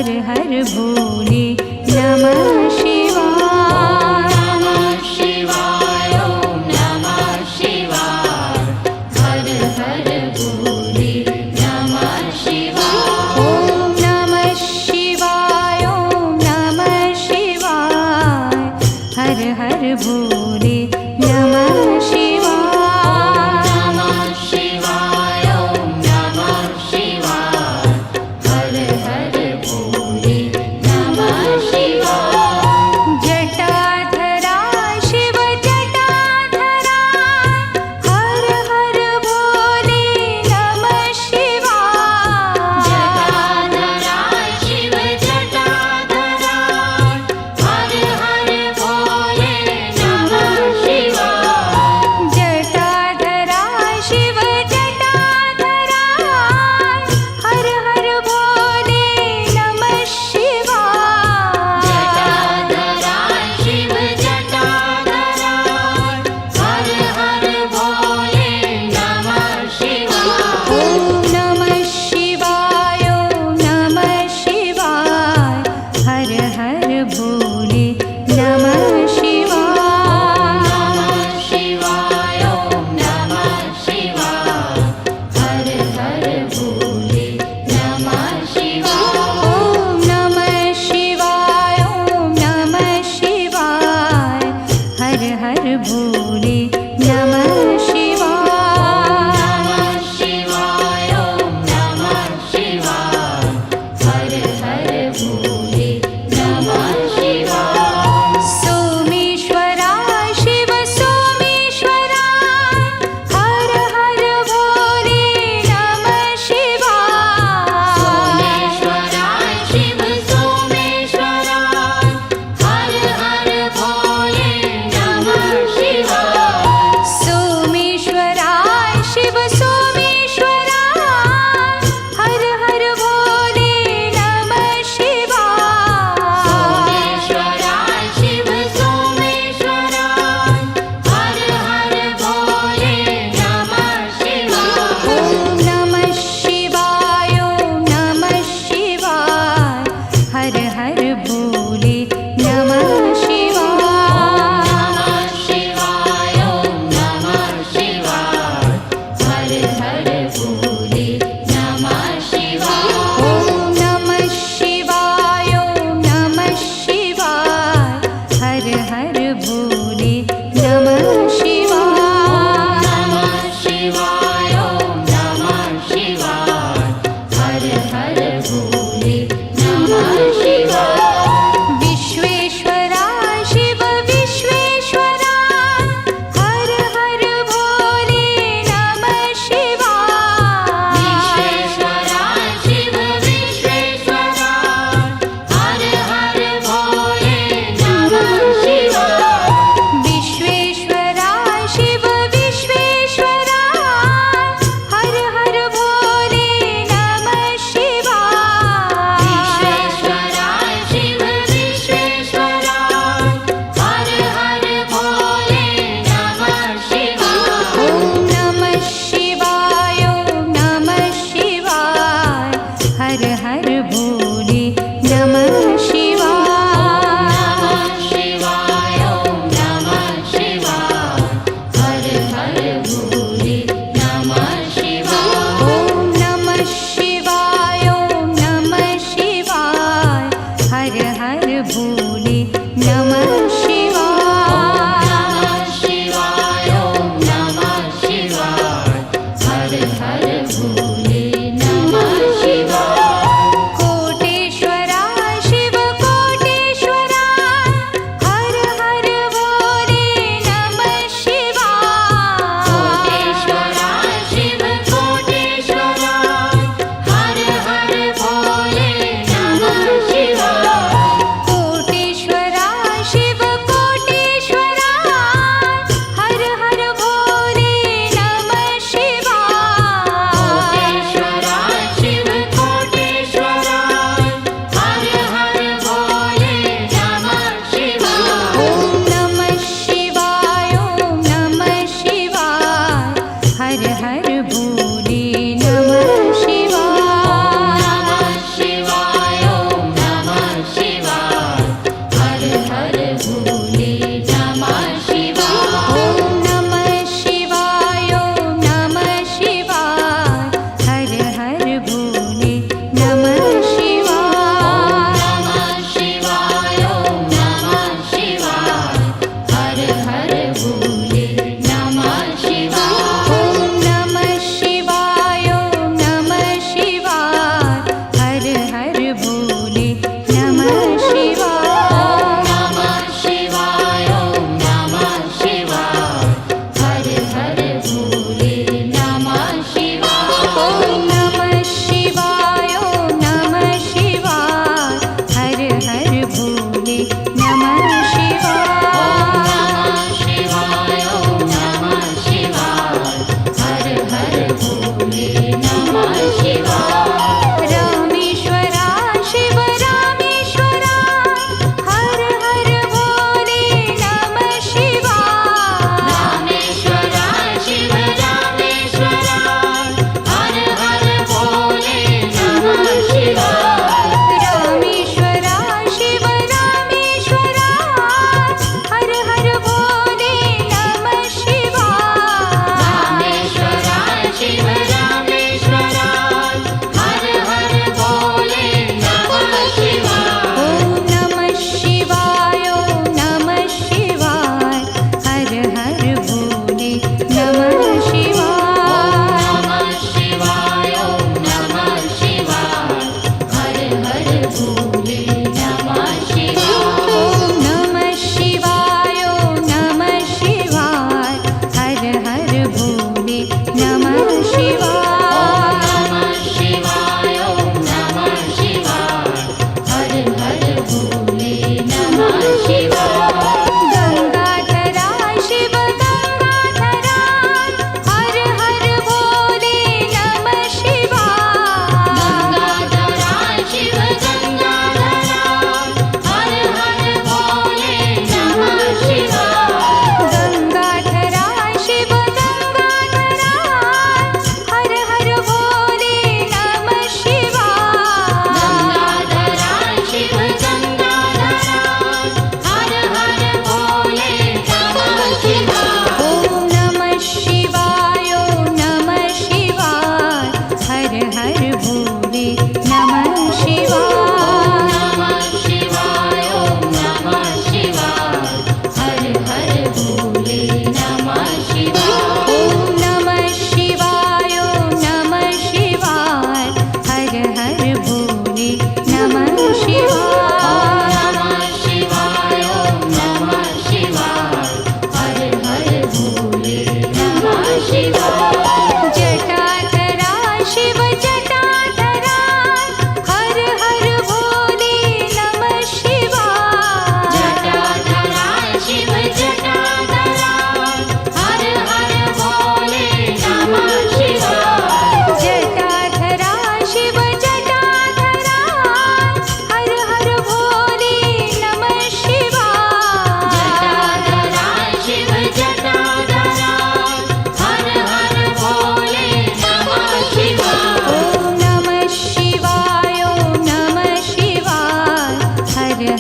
हर हर भोले नमः शिवाय। नमः शिवाय ओम नमः शिवाय हर हर भोले नमः शिवाय। ओम नमः शिवाय ओम नमः शिवाय हर हर भोले नमः शिवाय। नमः शिवाय ओम नमः शिवाय हर हर भोले नमः शिवाय। जटाधरा शिव जटाधरा हर हर भोले नमः शिवाय। जटाधरा शिव जटाधरा हर हर भोले नमः शिवाय। जटाधरा शिव जटाधरा हर हर भोले नमः शिवाय। जटाधरा शिव जटाधरा हर हर भोले नमः शिवाय। ओम नमः शिवाय ओम नमः शिवाय हर हर भोले नमः शिवाय। नमः शिवाय ओम नमः शिवाय हर हर भोले नमः शिवाय। ओम नमः शिवाय ओम नमः शिवाय हर हर भोले नमः शिवाय। नमः शिवाय ओम नमः शिवाय हर हर भोले नमः शिवाय। सोमेश्वरा शिव सोमेश्वरा हर हर भोले नमः शिवाय। सोमेश्वराय शिव सोमेश्वराय हर हर भोले नमः शिवाय। सोमेश्वराय शिव सोमेश्वराय हर हर भोले नमः शिवाय। सोमेश्वराय शिव सोमेश्वराय हर हर भोले नमः शिवाय। ओम नमः शिवाय ओम नमः शिवाय हर हर भोले नमः शिवाय। नमः शिवाय ओम नमः शिवाय हर हर भोले नमः शिवाय। ओम नमः शिवाय ओम नमः शिवाय हर हर भोले नमः शिवाय। नमः शिवाय ओम नमः शिवाय हर हर भोले नमः शिवाय।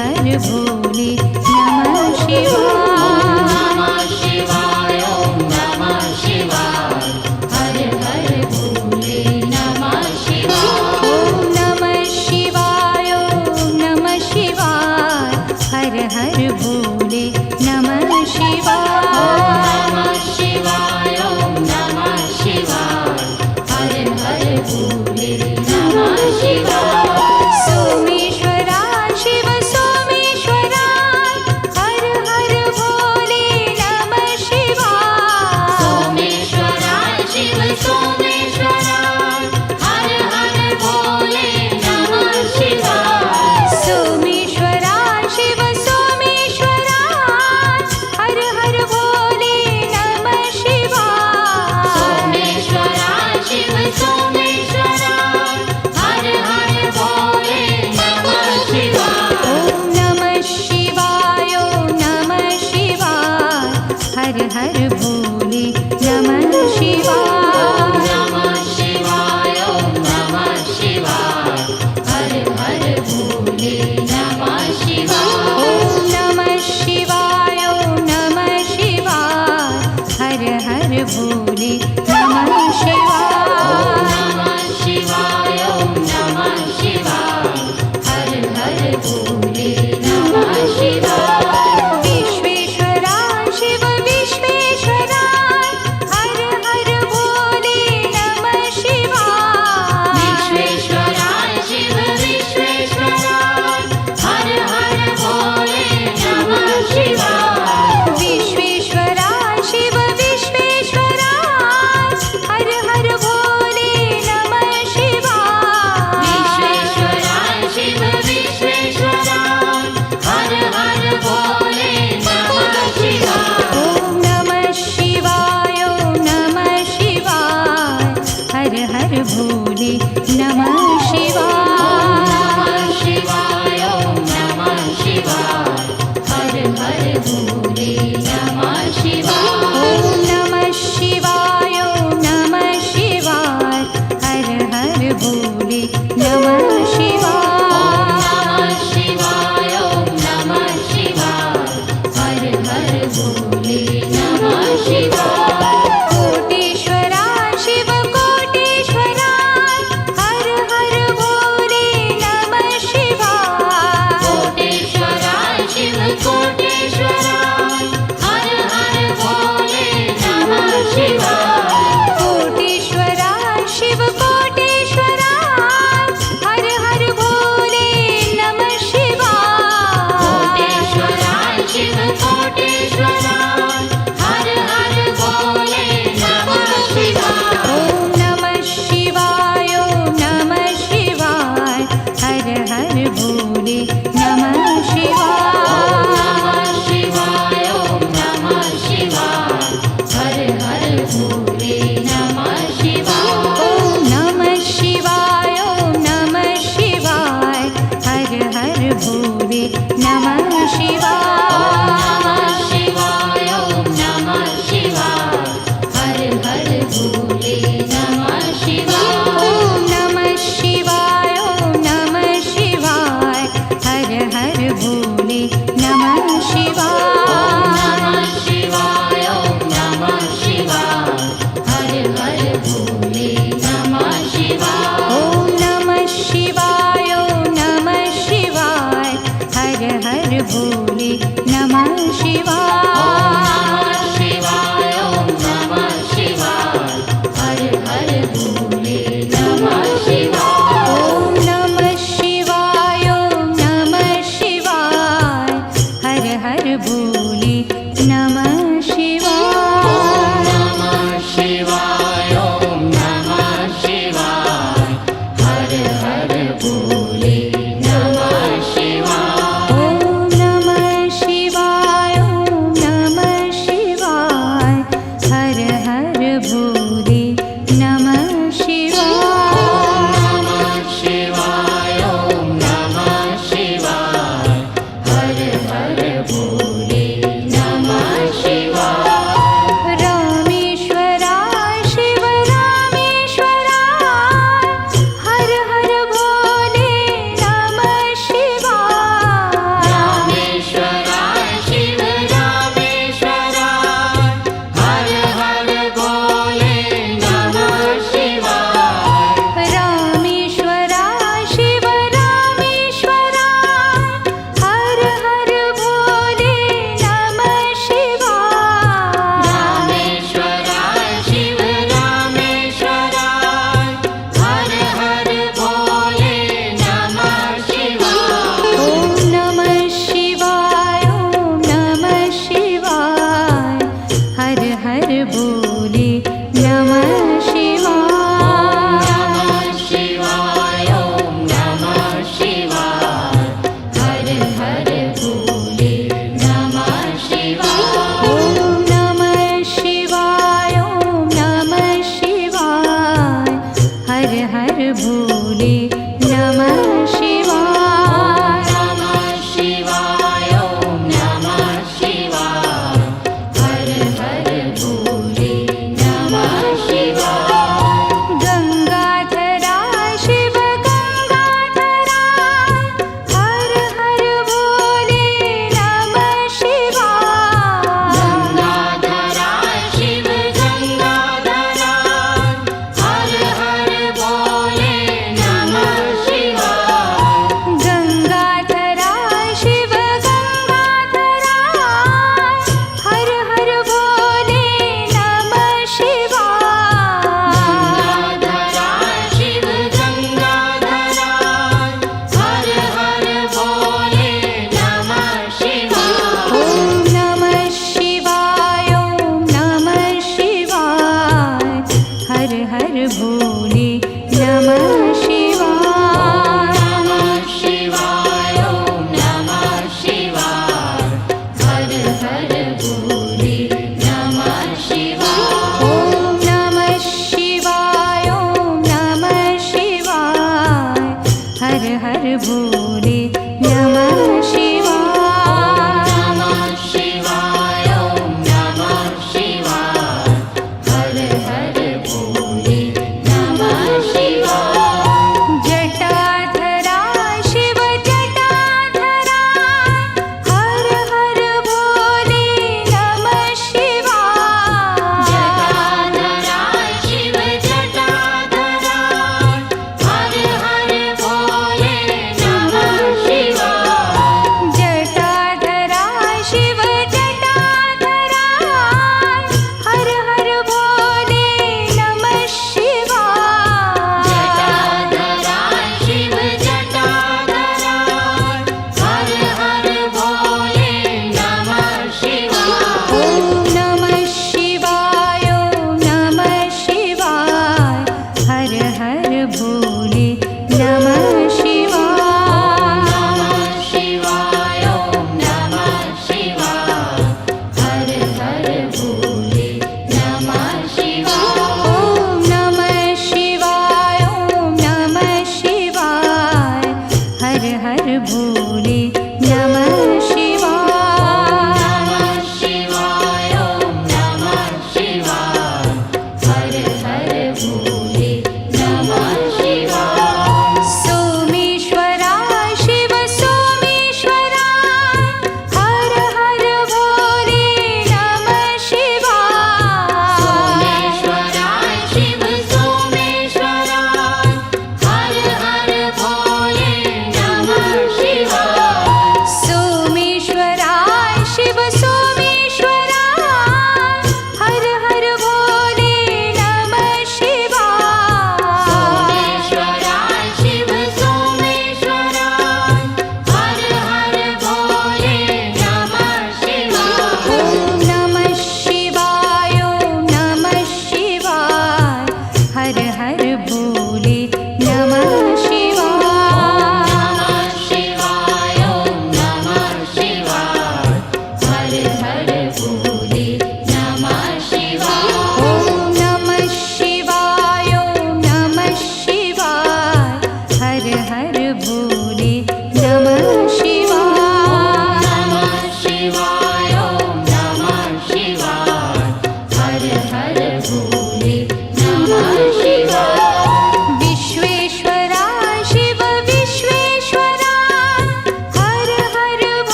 हर भोले नमः शिवाय। नमः शिवाय ओम नमः शिवाय हर हर भोले नमः शिवाय। ओम नमः शिवाय ओम नमः शिवाय हर हर भोले नमः शिवाय। नमः शिवाय ओम नमः शिवाय हर हर भोले नमः शिवाय। सोमेश्वरा शिव सोमेश्वरा हर हर भोले नमः शिवाय। सोमेश्वरा शिव सोमेश्वरा हर हर भोले नमः शिवाय। सोमेश्वरा शिव सोमेश्वरा हर हर भोले नमः शिवाय। सोमेश्वरा शिव सोमेश्वरा हर हर भोले नमः शिवाय। ओम नमः शिवाय ओम नमः शिवाय हर हर भोले नमः शिवाय। नमः शिवाय ओम नमः शिवाय हर हर भोले नमः शिवाय। ओम नमः शिवाय ओम नमः शिवाय हर हर भोले नमः शिवाय। नमः शिवाय ओम नमः शिवाय हर हर भोले नमः शिवाय। विश्वेश्वरा शिव विश्वेश्वरा हर हर भोले नमः शिवाय। विश्वेश्वरा शिव विश्वेश्वरा हर हर भोले नमः शिवाय। विश्वेश्वरा शिव विश्वेश्वरा हर हर भोले नमः शिवाय। विश्वेश्वरा शिव विश्वेश्वरा हर हर भोले नमः शिवाय। ओम नमः शिवाय ओम नमः शिवाय हर हर भोले नमः शिवाय। नमः शिवाय ओम नमः शिवाय हर हर भोले नमः शिवाय। ओम नमः शिवाय ओम नमः शिवाय हर हर भोले नमः शिवाय। नमः शिवाय ओम नमः शिवाय हर हर भोले नमः शिवाय। कोटेश्वरा शिव कोटेश्वरा हर हर भोले नमः शिवाय। कोटेश्वरा शिव कोटेश्वरा हर हर भोले नमः शिवाय। कोटेश्वरा शिव कोटेश्वरा हर हर भोले नमः शिवाय। कोटेश्वरा शिव कोटेश्वरा हर हर भोले नमः शिवाय। ओम नमः शिवाय ओम नमः शिवाय हर हर भोले नमः शिवाय। नमः शिवाय ओम नमः शिवाय हर हर भोले नमः शिवाय। ओम नमः शिवाय ओम नमः शिवाय हर हर भोले नमः शिवाय। नमः शिवाय ओम नमः शिवाय हर हर भोले नमः शिवाय। ओम नमः शिवाय ओम नमः शिवाय हर हर भोले नमः शिवाय। नमः शिवाय ओम नमः शिवाय हर हर भोले नमः शिवाय। ओम नमः शिवाय ओम नमः शिवाय हर हर भोले नमः शिवाय। नमः शिवाय ओम नमः शिवाय हर हर भोले नमः शिवाय। ओम नमः शिवाय ओम नमः शिवाय हर हर भोले नमः शिवाय। नमः शिवाय ओम नमः शिवाय हर हर भोले नमः शिवाय। ओम नमः शिवाय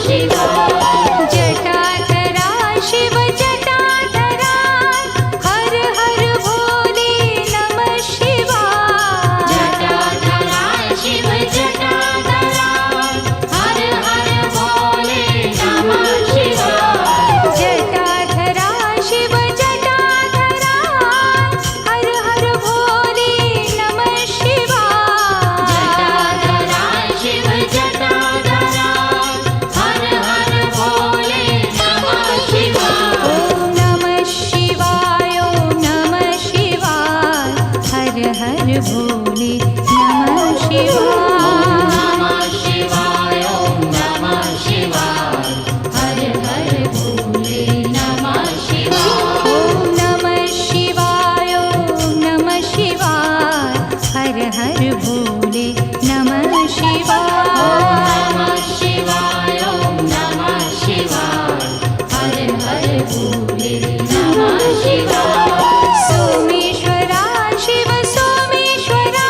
शिवाय जटाधरा शिव जटाधरा हर हर भोले नमः शिवाय जटाधरा शिव जटाधरा हर हर भोले नमः शिवाय जटाधरा शिव जटाधरा हर हर भोले नमः शिवाय जटाधरा शिव जटाधरा हर हर भोले नमः शिवाय ॐ नमः शिवाय ॐ नमः शिवाय हर हर भोले नमः शिवाय नमः शिवाय ॐ नमः शिवाय हर हर भोले नमः शिवाय ॐ नमः शिवाय ॐ नमः शिवाय हर हर भोले नमः शिवाय नमः शिवाय ॐ नमः शिवाय हर हर भोले नमः शिवाय सोमेश्वरा शिव सोमेश्वरा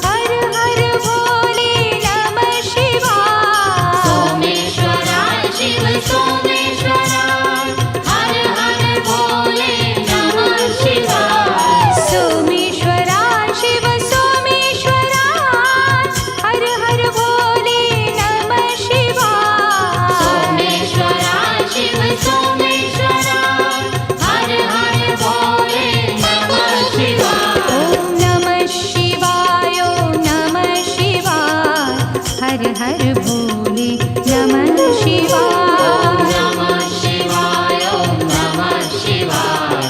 हर हर भोले नमः शिवाय सोमेश्वरा शिव सोमेश्वरा हर हर भोले नमः शिवाय सोमेश्वरा शिव सोमेश्वरा हर हर भोले नमः शिवाय सोमेश्वरा शिव सोमेश्वरा हर हर भोले नमः शिवाय ॐ नमः शिवाय ॐ नमः शिवाय हर हर भोले नमः शिवाय नमः शिवाय ॐ नमः शिवाय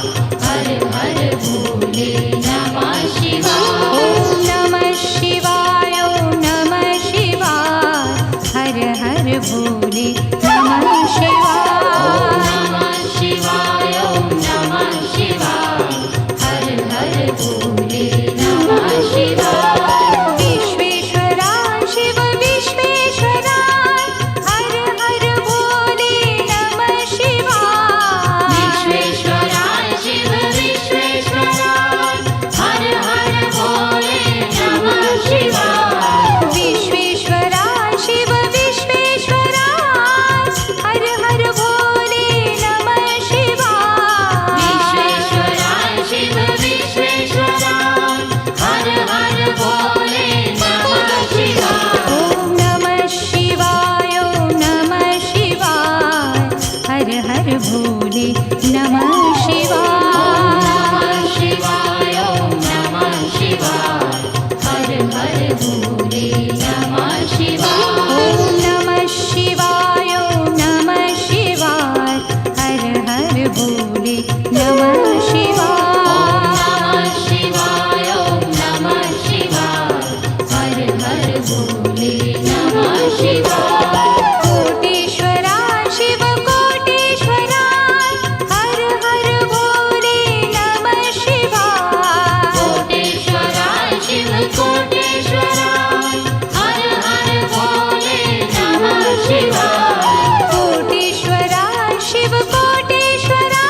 हर हर भोले नमः शिवाय ॐ नमः शिवाय ॐ नमः शिवाय हर हर भोले नमः शिवाय नमः शिवाय ॐ नमः शिवाय हर हर भोले नमः शिवाय विश्वेश्वरा शिव विश्वेश्वरा हर हर भोले नमः शिवाय विश्वेश्वरा शिव विश्वेश्वरा हर हर भोले नमः शिवाय विश्वेश्वरा शिव विश्वेश्वरा हर हर भोले नमः शिवाय विश्वेश्वरा शिव विश्वेश्वरा हर हर भोले नमः शिवाय ॐ नमः शिवाय ॐ नमः शिवाय हर हर भोले नमः शिवाय नमः शिवाय ॐ नमः शिवाय हर हर भोले नमः शिवाय ॐ नमः शिवाय ॐ नमः शिवाय हर हर भोले नमः शिवाय नमः शिवाय ॐ नमः शिवाय हर हर भोले नमः शिवाय कोटेश्वरा शिव कोटेश्वरा हर हर भोले नमः शिवाय कोटेश्वरा शिव कोटेश्वरा हर हर भोले नमः शिवाय कोटेश्वरा शिव कोटेश्वरा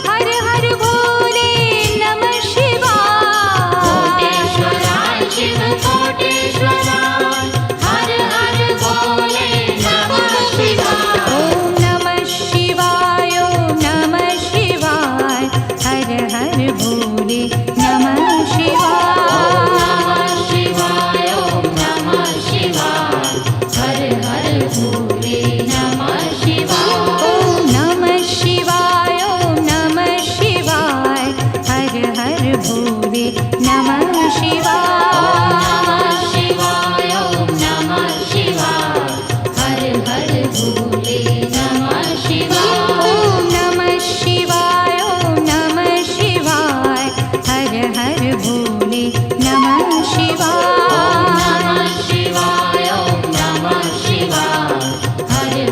हर हर भोले नमः शिवाय कोटेश्वरा शिव कोटेश्वरा हर हर भोले नमः शिवाय ॐ नमः शिवाय ॐ नमः शिवाय हर हर भोले नमः शिवाय नमः शिवाय ॐ नमः शिवाय हर हर भोले नमः शिवाय ॐ नमः शिवाय ॐ नमः शिवाय हर हर भोले नमः शिवाय नमः शिवाय ॐ नमः शिवाय हर हर भोले नमः शिवाय ॐ नमः शिवाय ॐ नमः शिवाय हर हर भोले नमः शिवाय नमः शिवाय ॐ नमः शिवाय हर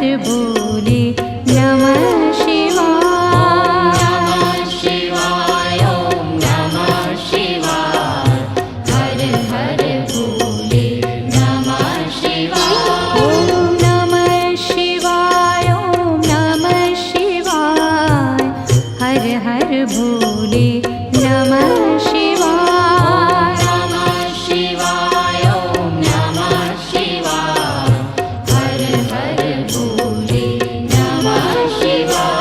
हर भोले नमः शिवाय। नमः शिवाय ॐ नमः शिवाय हर हर भोले नमः शिवाय। ॐ नमः शिवाय ॐ नमः शिवाय हर हर भोले नमः शिवाय। नमः शिवाय ॐ नमः शिवाय हर हर भोले नमः शिवाय।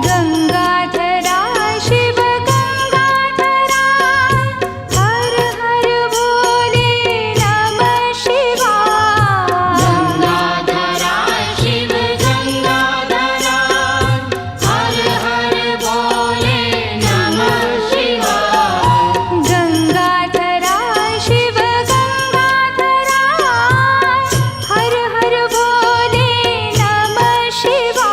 गंगाधरा शिव गंगाधरा हर हर भोले नमः शिवाय। गंगाधरा शिव गंगाधरा हर हर भोले नमः शिवाय। गंगाधरा शिव गंगाधरा हर हर भोले नमः शिवाय।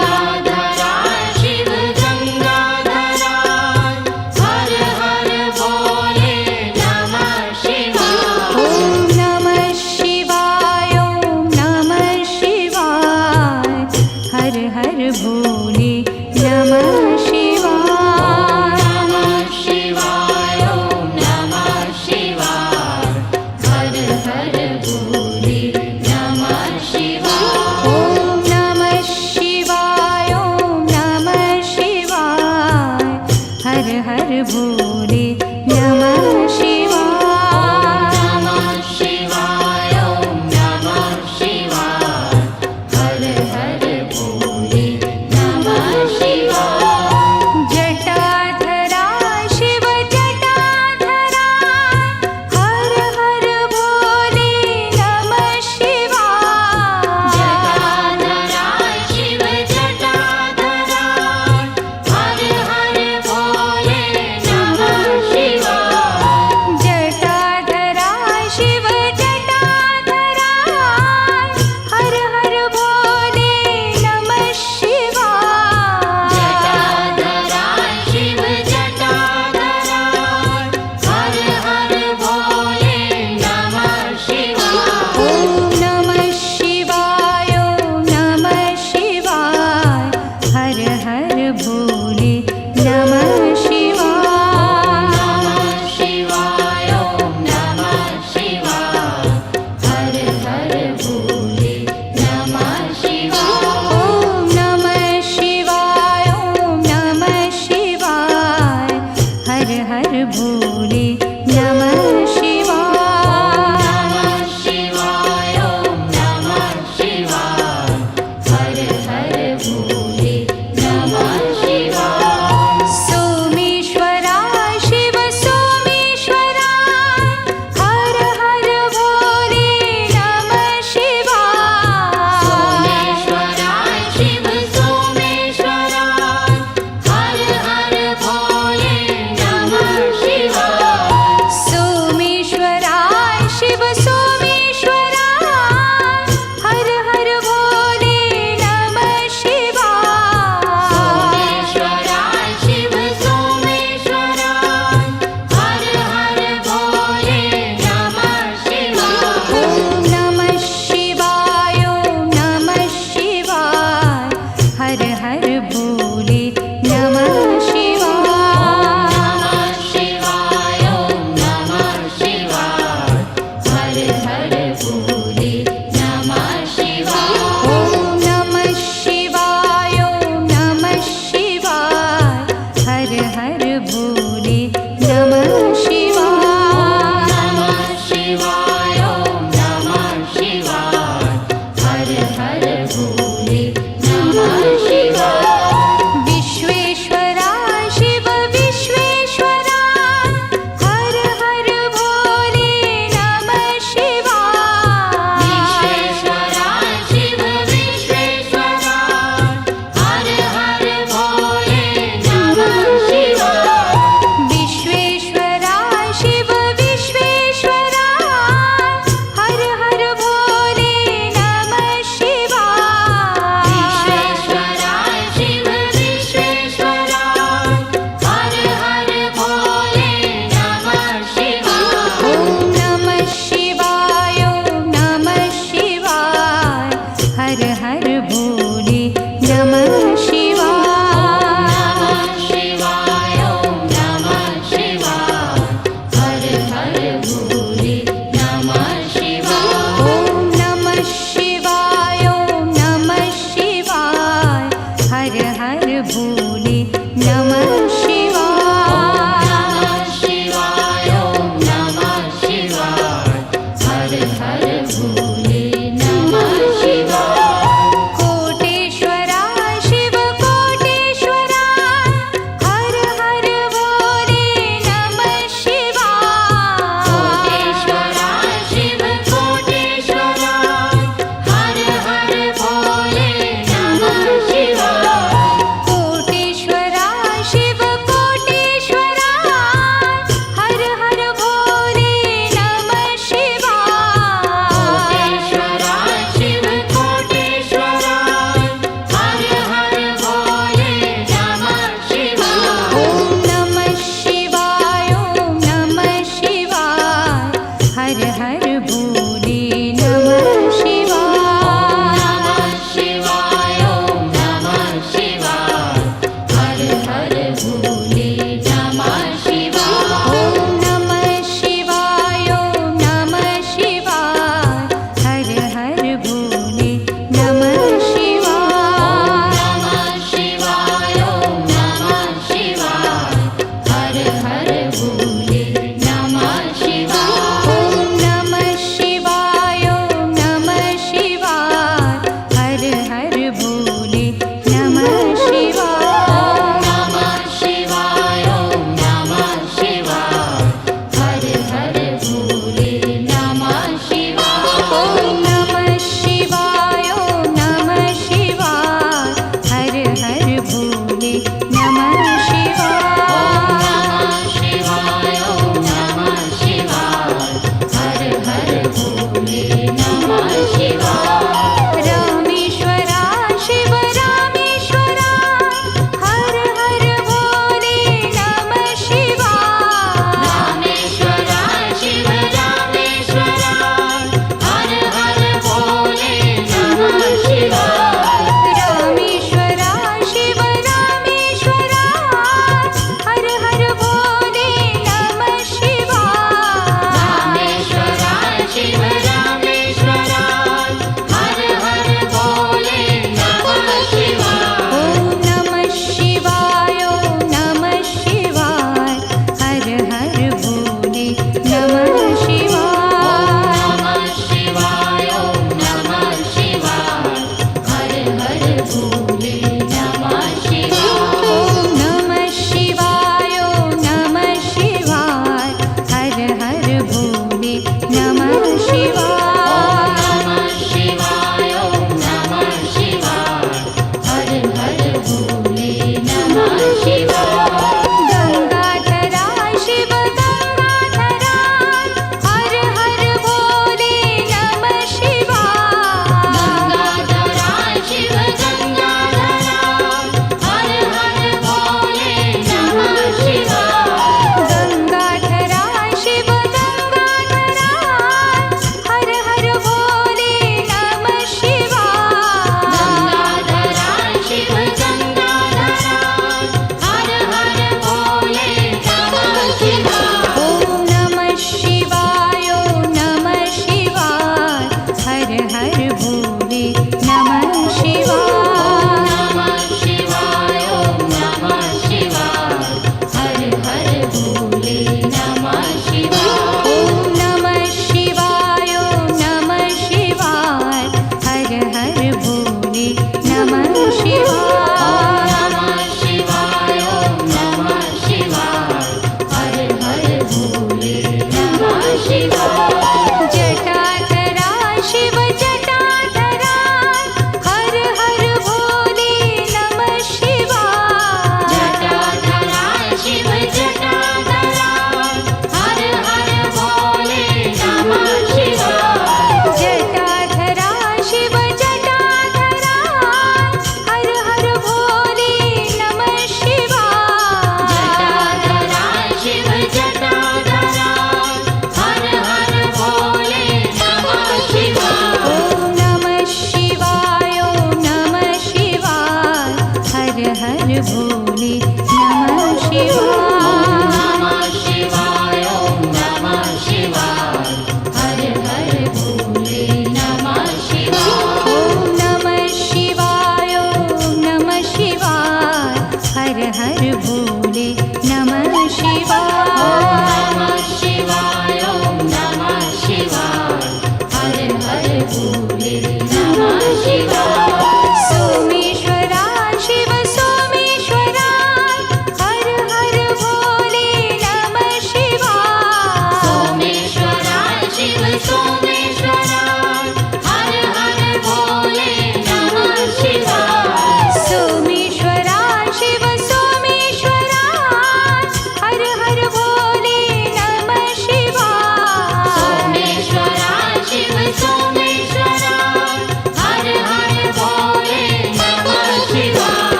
गंगाधरा शिव गंगाधरा हर हर भोले नमः शिवाय। ॐ नमः शिवाय ॐ नमः शिवाय हर हर भोले नमः शिवाय। नमः शिवाय ॐ नमः शिवाय हर हर भोले नमः शिवाय। ॐ नमः शिवाय ॐ नमः शिवाय हर हर भोले नमः शिवाय। नमः शिवाय ॐ नमः शिवाय हर हर भोले नमः शिवाय। जटाधरा शिव जटाधरा हर हर भोले नमः शिवाय। जटाधरा शिव जटाधरा हर हर भोले नमः शिवाय। जटाधरा शिव जटाधरा हर हर भोले नमः शिवाय। जटाधरा शिव जटाधरा हर हर भोले नमः शिवाय। ॐ नमः शिवाय ॐ नमः शिवाय हर हर भोले नमः शिवाय। नमः शिवाय ॐ नमः शिवाय हर हर भोले नमः शिवाय। ॐ नमः शिवाय ॐ नमः शिवाय हर हर भोले नमः शिवाय। नमः शिवाय ॐ नमः शिवाय हर हर भोले नमः शिवाय। सोमेश्वरा शिव सोमेश्वरा हर हर भोले नमः शिवाय। सोमेश्वरा शिव सोमेश्वरा हर हर भोले नमः शिवाय। सोमेश्वरा शिव सोमेश्वरा हर हर भोले नमः शिवाय। सोमेश्वरा शिव सोमेश्वरा हर हर भोले नमः शिवाय। ॐ नमः शिवाय ॐ नमः शिवाय हर हर भोले नमः शिवाय। नमः शिवाय ॐ नमः शिवाय हर हर भोले नमः शिवाय। ॐ नमः शिवाय ॐ नमः शिवाय हर हर भोले नमः शिवाय। नमः शिवाय ॐ नमः शिवाय हर हर भोले नमः शिवाय। विश्वेश्वरा शिव विश्वेश्वरा हर हर भोले नमः शिवाय। विश्वेश्वरा शिव विश्वेश्वरा हर हर भोले नमः शिवाय। विश्वेश्वरा शिव विश्वेश्वरा हर हर भोले नमः शिवाय।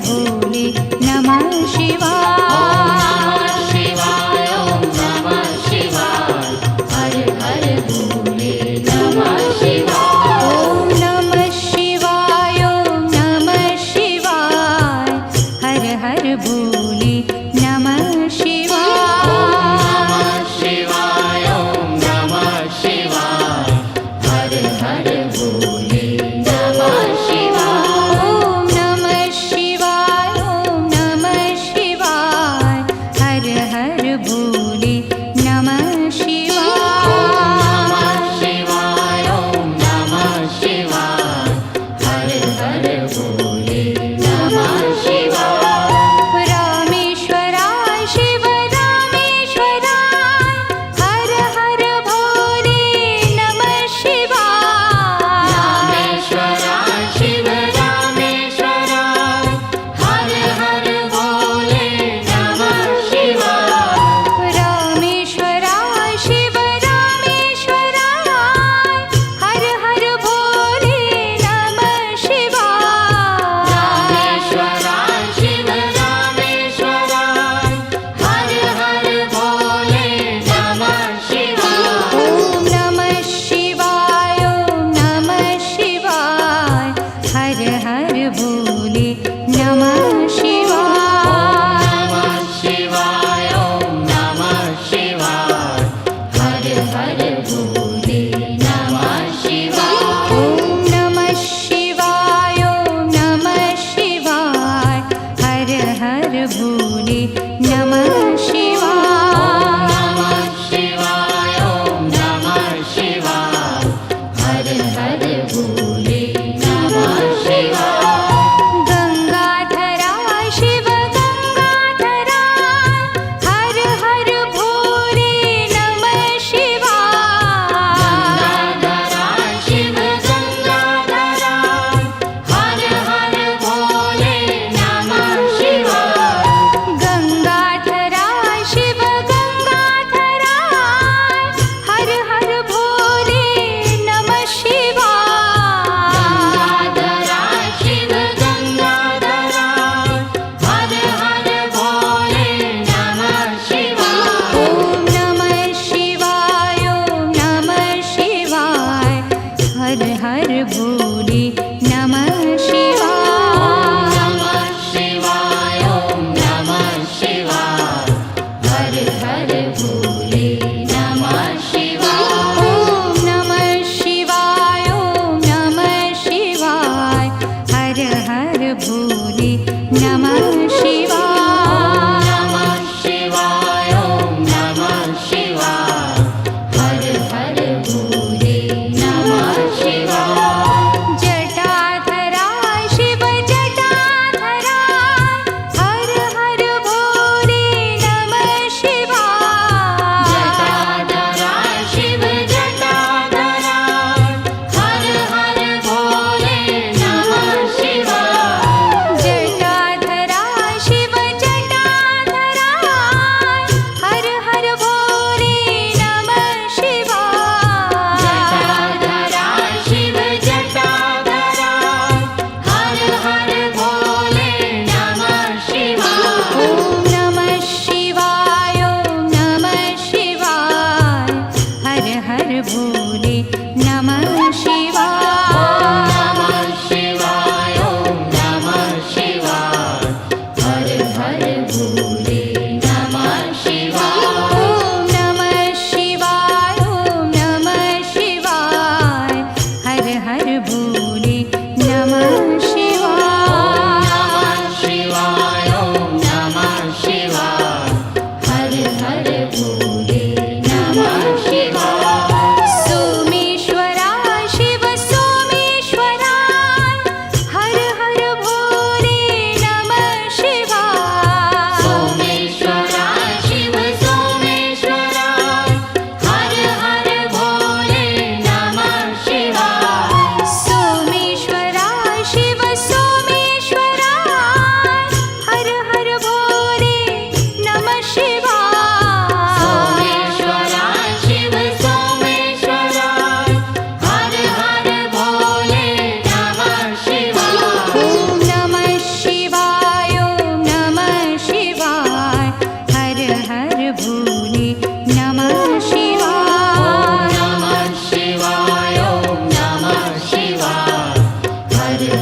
भोले नमः शिवाय शिवाय ॐ नमः शिवाय हर हर भोले नमः शिवाय ॐ नमः शिवाय ॐ नमः शिवाय हर हर भोले नमः शिवाय शिवाय ॐ नमः शिवाय हर हर भोले नमः शिवाय ॐ नमः शिवाय ॐ नमः शिवाय हर हर भोले नमः शिवाय शिवाय ॐ नमः शिवाय हर हर भोले नमः शिवाय रामेश्वराय शिव रामेश्वराय हर हर भोले नमः शिवाय रामेश्वराय शिव रामेश्वराय हर हर भोले नमः शिवाय रामेश्वराय शिव रामेश्वराय हर हर भोले नमः शिवाय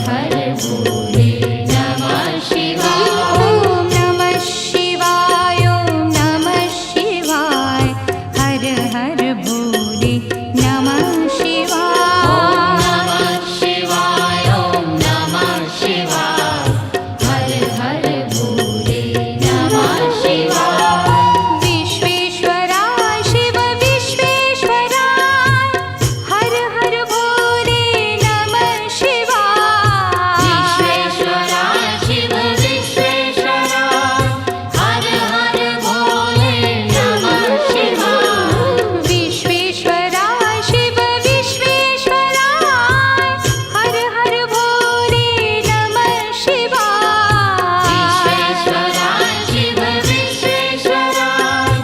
हर भोले नमः शिवाय। ॐ नमः शिवाय ॐ नमः शिवाय हर हर भोले नमः शिवाय। नमः शिवाय ॐ नमः शिवाय हर हर भोले नमः शिवाय। विश्वेश्वराय शिव विश्वेश्वराय हर हर भोले नमः शिवाय। विश्वेश्वराय शिव विश्वेश्वराय हर हर भोले नमः शिवाय। विश्वेश्वराय शिव विश्वेश्वराय हर हर भोले नमः शिवाय। विश्वेश्वराय शिव विश्वेश्वराय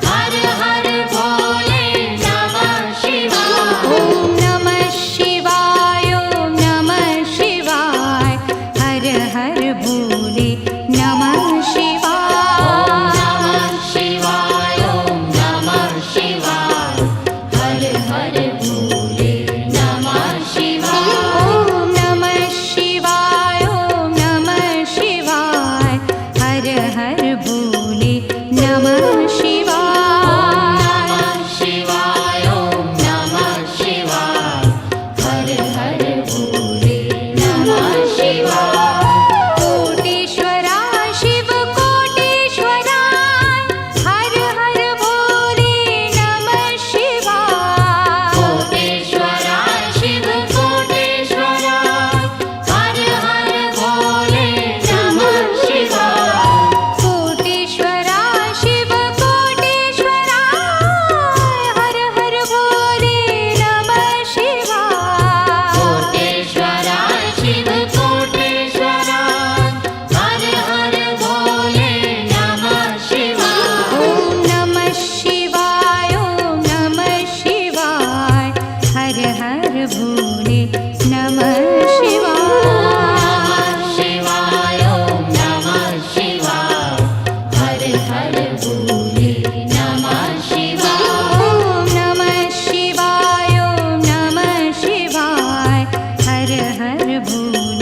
हर हर भोले नमः शिवाय। ॐ नमः शिवाय ॐ नमः शिवाय हर हर भोले नमः शिवाय। नमः शिवाय ॐ नमः शिवाय हर हर भोले नमः शिवाय। ॐ नमः शिवाय ॐ नमः शिवाय हर हर भोले नमः शिवाय। नमः शिवाय ॐ नमः शिवाय हर हर भोले नमः शिवाय। कोटेश्वराय शिव कोटेश्वराय हर हर भोले नमः शिवाय। कोटेश्वराय शिव कोटेश्वराय हर हर भोले नमः शिवाय। कोटेश्वराय शिव कोटेश्वराय हर हर भोले नमः शिवाय। कोटेश्वराय शिव कोटेश्वराय हर हर भोले नमः शिवाय। ॐ नमः शिवाय ॐ नमः शिवाय हर हर भोले नमः शिवाय। शिवाय ॐ नमः शिवाय हर हर भोले नमः शिवाय। ॐ नमः शिवाय ॐ नमः शिवाय हर हर भोले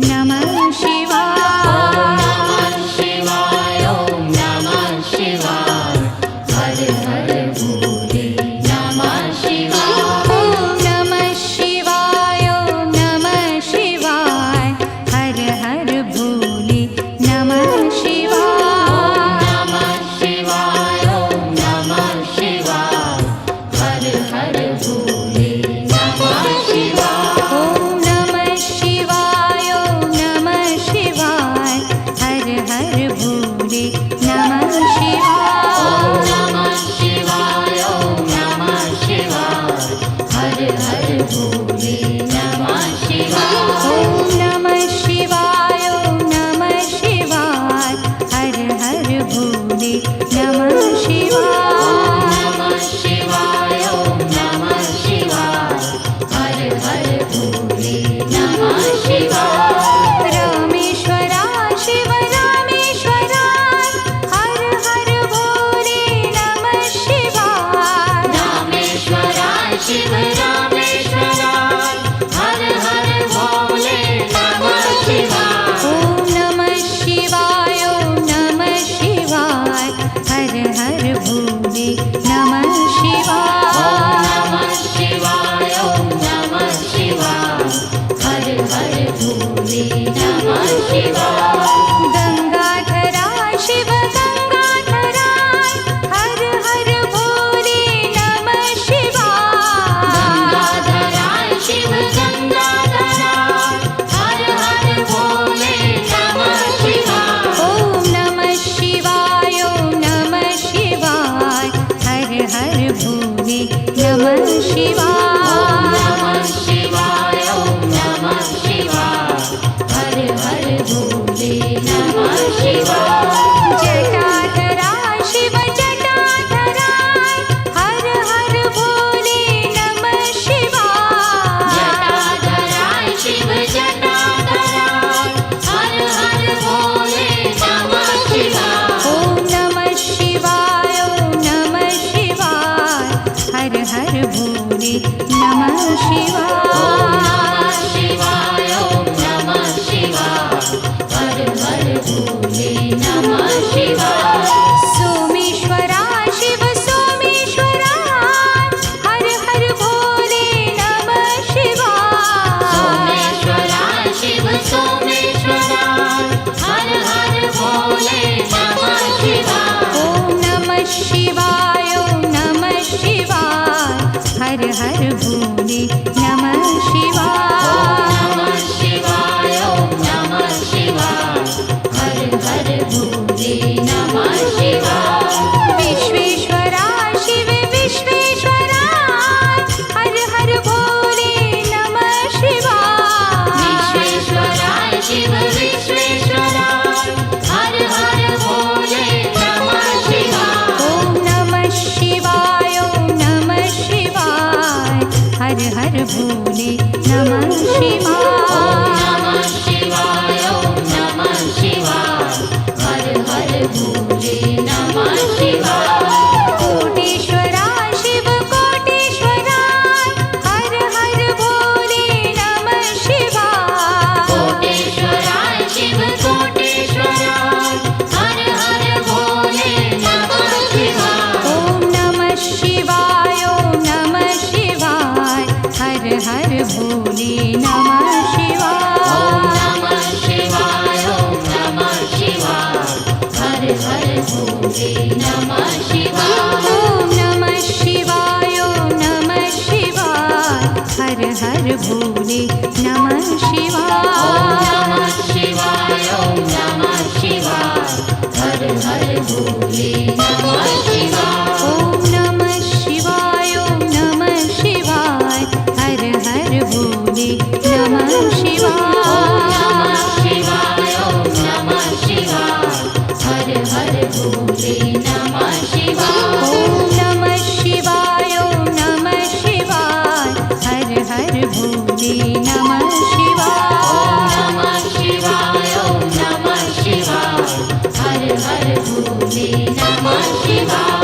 नमः शिवाय। नमः शिवाय ॐ नमः शिवाय हर हर भोले नमः शिवाय। ॐ नमः शिवाय ॐ नमः शिवाय हर हर भोले नमः शिवाय। नमः शिवाय ॐ नमः शिवाय हर हर भोले नमः शिवाय। ॐ नमः शिवाय ॐ नमः शिवाय हर हर भोले नमः शिवाय। नमः शिवाय ॐ नमः शिवाय हर हर भोले नमः शिवाय। ॐ नमः शिवाय ॐ नमः शिवाय हर हर भोले नमः शिवाय। नमः शिवाय ॐ नमः शिवाय हर हर भोले नमः शिवाय। रामेश्वराय शिव रामेश्वराय हर हर भोले नमः शिवाय। रामेश्वराय शिव रामेश्वराय हर हर भोले नमः शिवाय। ॐ नमः शिवाय ॐ नमः शिवाय हर हर भोले नमः शिवाय। नमः शिवाय ॐ नमः शिवाय हर हर भोले नमः शिवाय। गंगाधराय शिव गंगाधराय हर हर भोले नमः शिवाय। गंगाधराय शिव गंगाधराय हर हर भोले नमः शिवाय। ॐ नमः शिवाय ॐ नमः शिवाय हर हर भोले नमः शिवाय। नमः शिवाय ॐ नमः शिवाय हर हर भोले भोले नमः शिवाय ॐ नमः शिवाय ॐ नमः शिवाय हर हर भोले नमः शिवाय नमः शिवाय ॐ नमः शिवाय हर हर भोले नमः शिवाय ॐ नमः शिवाय ॐ नमः शिवाय हर हर भोले नमः शिवाय नमः शिवाय ॐ नमः शिवाय हर हर भोले नमः शिवाय ॐ नमः शिवाय ॐ नमः शिवाय हर हर भोले नमः शिवाय नमः शिवाय ॐ नमः शिवाय हर हर भोले नमः शिवाय